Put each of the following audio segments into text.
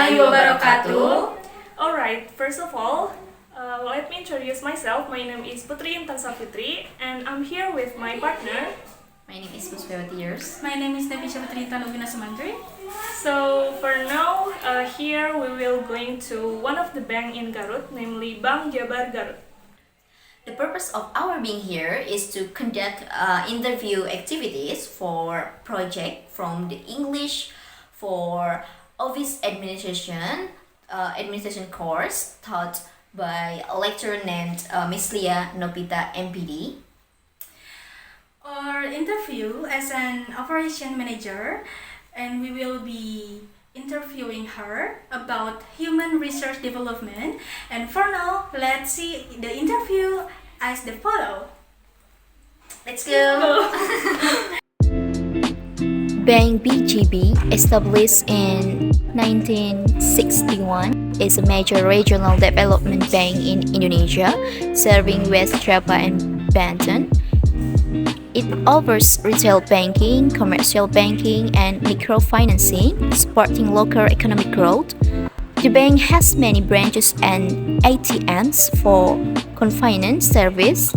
warahmatullahi wabarakatuh. Alright, first of all, let me introduce myself. My name is Putri Intan Safitri, and I'm here with my partner. My name is Puspawati Yers. My name is Devi Syafitri Tanugina Sumantri. So for now, here we will going to one of the bank in Garut, namely Bank Jabar Garut. The purpose of our being here is to conduct interview activities for project from the English for office administration course taught by a lecturer named Miss Lia Nopita MPD. Our interview as an operation manager, and we will be interviewing her about human resource development. And for now, let's see the interview as the follow. Let's go! Bank BJB, established in 1961, is a major regional development bank in Indonesia, serving West Java and Banten. It offers retail banking, commercial banking, and microfinancing, supporting local economic growth. The bank has many branches and ATMs for convenience service.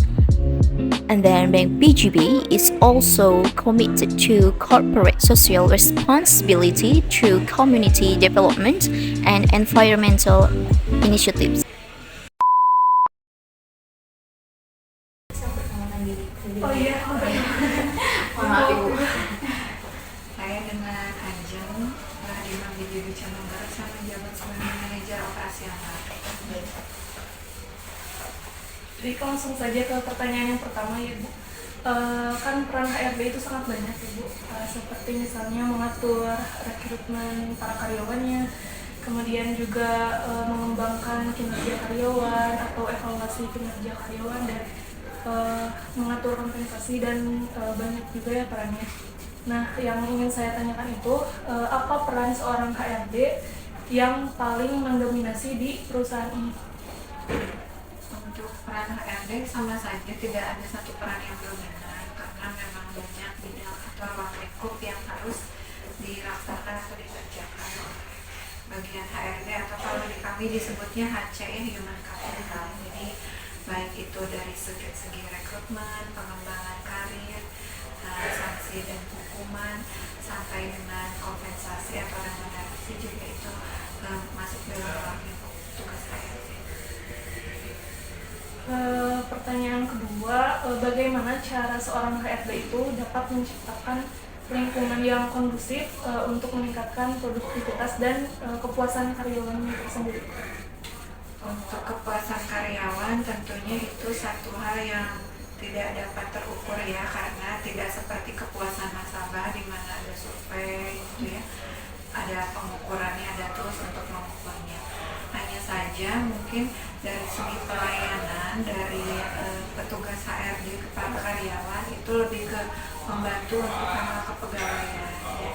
And then Bank BJB is also committed to corporate social responsibility through community development and environmental initiatives. Oh iya, Maaf Ibu. Saya dengan Ajeng di Bank BJB Cabang Garut, saya menjabat sebagai manajer operasional. Jadi langsung saja ke pertanyaan yang pertama ya Bu. Kan peran HRD itu sangat banyak ya Bu, seperti misalnya mengatur rekrutmen para karyawannya, kemudian juga mengembangkan kinerja karyawan atau evaluasi kinerja karyawan, dan mengatur kompensasi, dan banyak juga ya perannya. Nah, yang ingin saya tanyakan itu, apa peran seorang HRD yang paling mendominasi di perusahaan ini? Untuk peran HRD sama saja tidak ada satu peran yang dominan, karena memang banyak bidang atau ruang lingkup yang harus dilaksanakan atau dikerjakan oleh bagian HRD, atau kalau di kami disebutnya HC, Human Capital. Jadi baik itu dari segi rekrutmen, pengembangan karir, sanksi dan hukuman, sampai dengan kompensasi atau remunerasi juga itu masuk dalam ruang lingkup tugas HRD. Pertanyaan kedua, bagaimana cara seorang HRD itu dapat menciptakan lingkungan yang kondusif untuk meningkatkan produktivitas dan kepuasan karyawannya itu sendiri? Untuk kepuasan karyawan tentunya itu satu hal yang tidak dapat terukur ya, karena tidak seperti kepuasan nasabah di mana ada survei gitu ya, ada pengukurannya, ada tools untuk mengukurnya. Hanya saja mungkin dari segi pelayanan dari petugas HRD kepada karyawan itu lebih ke membantu untuk hal kepegawaian ya.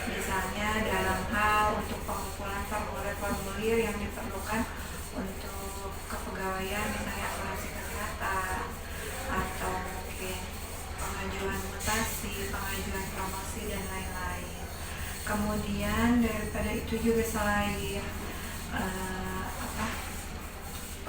Misalnya dalam hal untuk pengumpulan formulir-formulir yang diperlukan untuk kepegawaian, misalnya asuransi kesehatan, atau mungkin pengajuan mutasi, pengajuan promosi, dan lain-lain. Kemudian daripada itu juga selain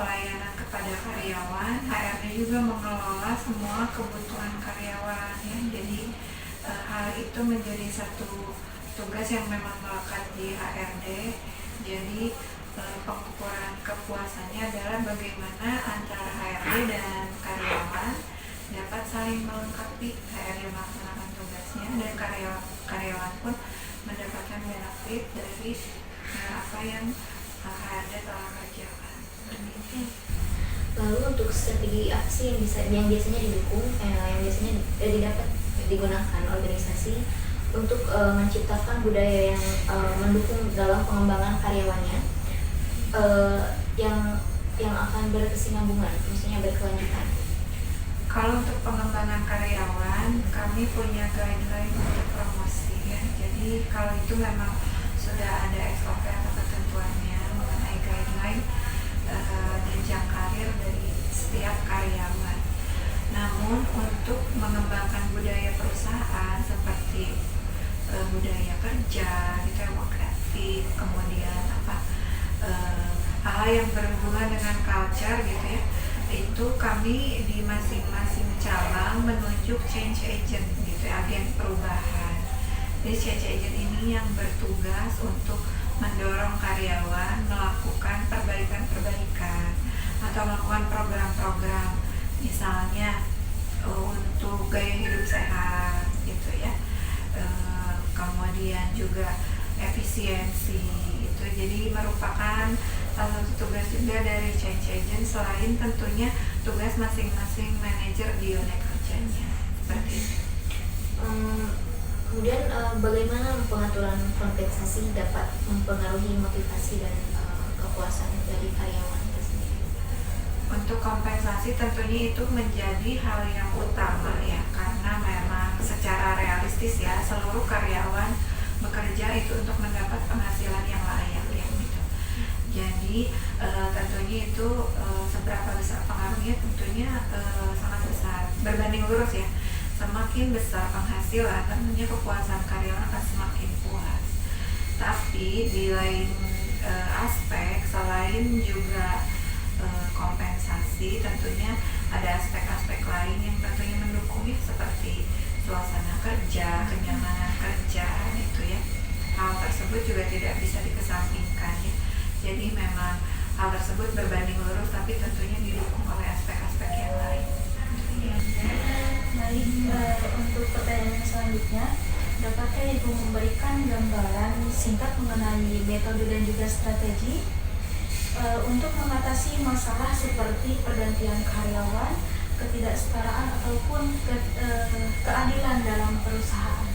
pelayanan kepada karyawan, HRD juga mengelola semua kebutuhan karyawan ya. Jadi hal itu menjadi satu tugas yang memang melekat di HRD. Jadi pengukuran kepuasannya adalah bagaimana antara HRD dan karyawan dapat saling melengkapi. HRD melaksanakan tugasnya dan karyawan pun mendapatkan benefit dari apa yang HRD telah kerjakan. Lalu untuk strategi apa sih yang biasanya didukung, yang biasanya digunakan organisasi untuk menciptakan budaya yang mendukung dalam pengembangan karyawannya, yang akan berkesinambungan, maksudnya berkelanjutan? Kalau untuk pengembangan karyawan, kami punya guideline untuk promosi ya. Jadi kalau itu memang sudah ada SOP atau ketentuannya mengenai guideline jenjang karir dari setiap karyawan. Namun untuk mengembangkan budaya perusahaan seperti budaya kerja gitu ya, work linguistik, kemudian hal-hal yang berhubungan dengan culture gitu ya. Itu kami di masing-masing cabang menunjuk change agent gitu ya, agen perubahan. Jadi change agent ini yang bertugas untuk mendorong karyawan melakukan perbaikan-perbaikan atau melakukan program-program, misalnya untuk gaya hidup sehat gitu ya, kemudian juga efisiensi itu. Jadi merupakan salah satu tugas juga dari change agent selain tentunya tugas masing-masing manajer di unit kerjanya seperti itu. Kemudian bagaimana pengaturan kompensasi dapat mempengaruhi motivasi dan kepuasan dari karyawan itu sendiri? Untuk kompensasi tentunya itu menjadi hal yang utama ya, karena memang secara realistis ya seluruh karyawan bekerja itu untuk mendapat penghasilan yang layak ya gitu. Jadi tentunya itu seberapa besar pengaruhnya tentunya sangat besar, berbanding lurus ya. Semakin besar penghasilan tentunya kepuasan karyawan akan semakin puas. Tapi di lain aspek, selain juga kompensasi, tentunya ada aspek-aspek lain yang tentunya mendukungnya seperti suasana kerja, kenyamanan kerja gitu ya. Hal tersebut juga tidak bisa dikesampingkan ya. Jadi memang hal tersebut berbanding lurus, tapi tentunya didukung oleh aspek-aspek yang lain. Baik, untuk pertanyaan selanjutnya, dapatkah Ibu memberikan gambaran singkat mengenai metode dan juga strategi untuk mengatasi masalah seperti pergantian karyawan, ketidaksetaraan ataupun keadilan dalam perusahaan?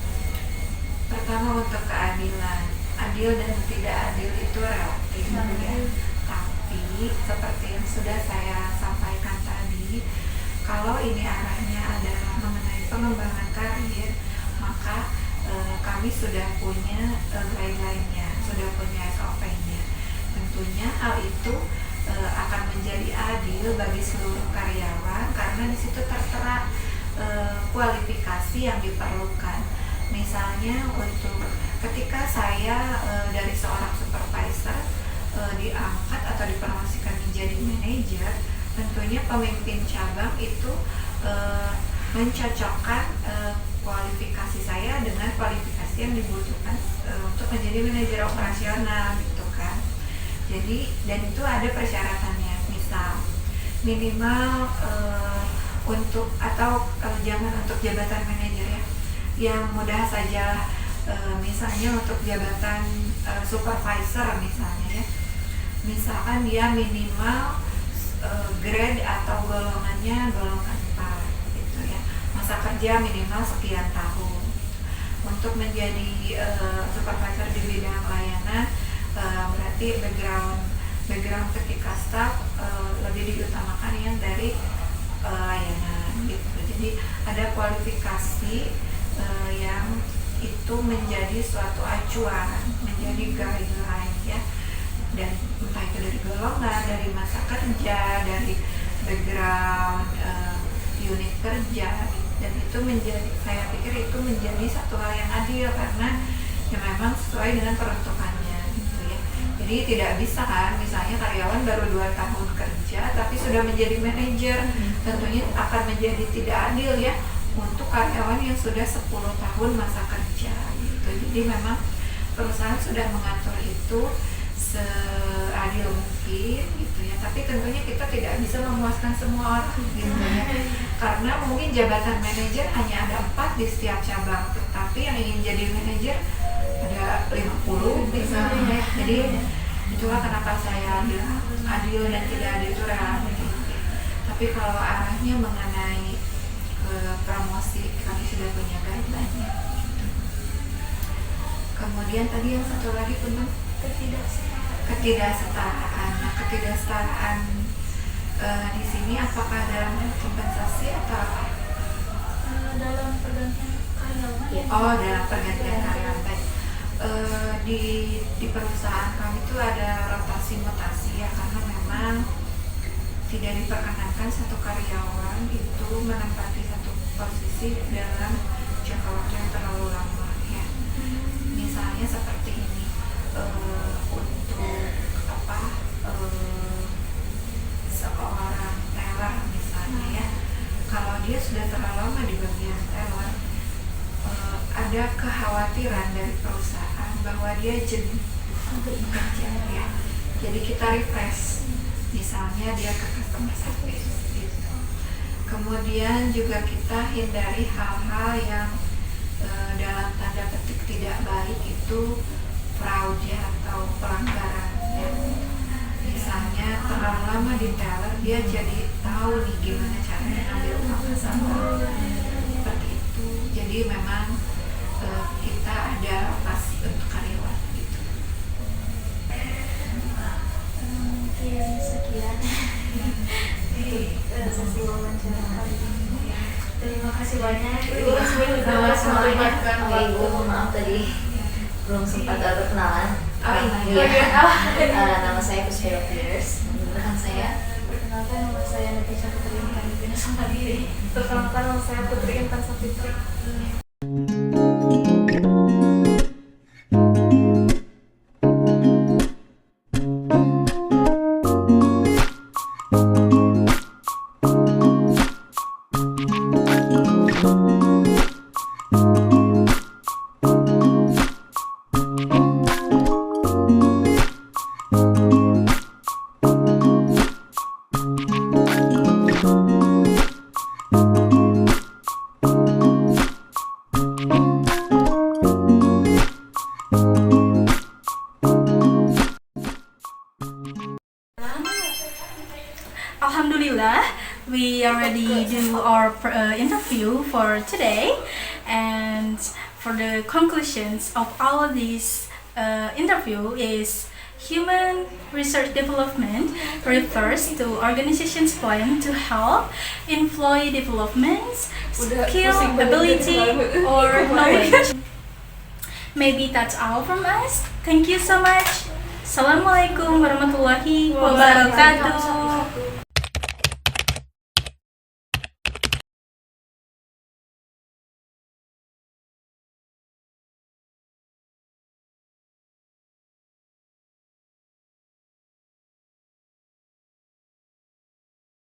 Pertama untuk keadilan, adil dan tidak adil itu relatif ya. Tapi seperti yang sudah saya sampaikan tadi, kalau ini arahnya adalah mengenai pengembangan karir, maka kami sudah punya guideline-nya, sudah punya SOP-nya. Tentunya hal itu akan menjadi adil bagi seluruh karyawan karena di situ tertera kualifikasi yang diperlukan. Misalnya untuk ketika saya dari seorang supervisor diangkat atau dipromosikan menjadi manajer, tentunya pemimpin cabang itu mencocokkan kualifikasi saya dengan kualifikasi yang dibutuhkan untuk menjadi manajer operasional gitu kan. Jadi dan itu ada persyaratannya, misal minimal untuk atau jangan untuk jabatan manajer ya, yang mudah saja misalnya untuk jabatan supervisor misalnya ya, misalkan dia minimal grade atau golongannya golongan 4 gitu ya, masa kerja minimal sekian tahun. Untuk menjadi supervisor di bidang layanan berarti background ketika staff lebih diutamakan yang dari layanan gitu. Jadi ada kualifikasi yang itu menjadi suatu acuan, menjadi guideline ya, dan entah itu dari golongan, dari masa kerja, dari background unit kerja, dan itu menjadi, saya pikir itu menjadi satu hal yang adil karena ya memang sesuai dengan peruntukannya gitu ya. Jadi tidak bisa kan misalnya karyawan baru 2 tahun kerja tapi sudah menjadi manajer, tentunya akan menjadi tidak adil ya untuk karyawan yang sudah 10 tahun masa kerja gitu. Jadi memang perusahaan sudah mengatur itu seadil mungkin gitu ya, tapi tentunya kita tidak bisa memuaskan semua orang gitu ya, karena mungkin jabatan manajer hanya ada 4 di setiap cabang, tetapi yang ingin jadi manajer ada 50 misalnya. Jadi itulah kenapa saya bilang adil dan tidak adil itu relatif. Tapi kalau arahnya mengenai promosi, kami sudah punya guideline-nya. Kemudian tadi yang satu lagi tentang ketidaksetaraan. Nah, ketidaksetaraan di sini apakah dalam kompensasi atau apa? Dalam pergantian karyawan. Oh, dalam pergantian karyawan. Di perusahaan kami itu ada rotasi mutasi ya, karena memang tidak diperkenankan satu karyawan itu menempati satu posisi dalam jangka waktu yang terlalu lama ya. Misalnya seperti ini, untuk apa seorang teller misalnya ya, kalau dia sudah terlalu lama di bagian teller, ada kekhawatiran dari perusahaan bahwa dia jenuh bekerja ya. Jadi kita refresh, misalnya dia ke customer service gitu. Kemudian juga kita hindari hal-hal yang dalam tanda petik tidak baik, itu fraud ya, atau pelanggaran ya. Misalnya terlalu lama di teller, dia jadi tahu nih gimana caranya ngambil uang nasabah seperti itu. Jadi memang kita ada pasti untuk karyawan gitu. Mungkin sekian untuk sesi wawancara kali ini. Terima kasih banyak Ibu sudah menyempatkan Ibu, waktu. maaf tadi belum sempat berkenalan. Iya. Nama saya Puspiro Pierce. Rekan saya. Perkenalkan, nama saya Natasha Putri Intan Dipina Samadiri. Perkenalkan, nama saya Putri Intan Sapitri. Alhamdulillah, we already do our interview for today, and for the conclusions of all this interview is human research development refers to organization's plan to help employee development, skill, ability, or knowledge. Maybe that's all from us. Thank you so much. Assalamualaikum warahmatullahi wabarakatuh.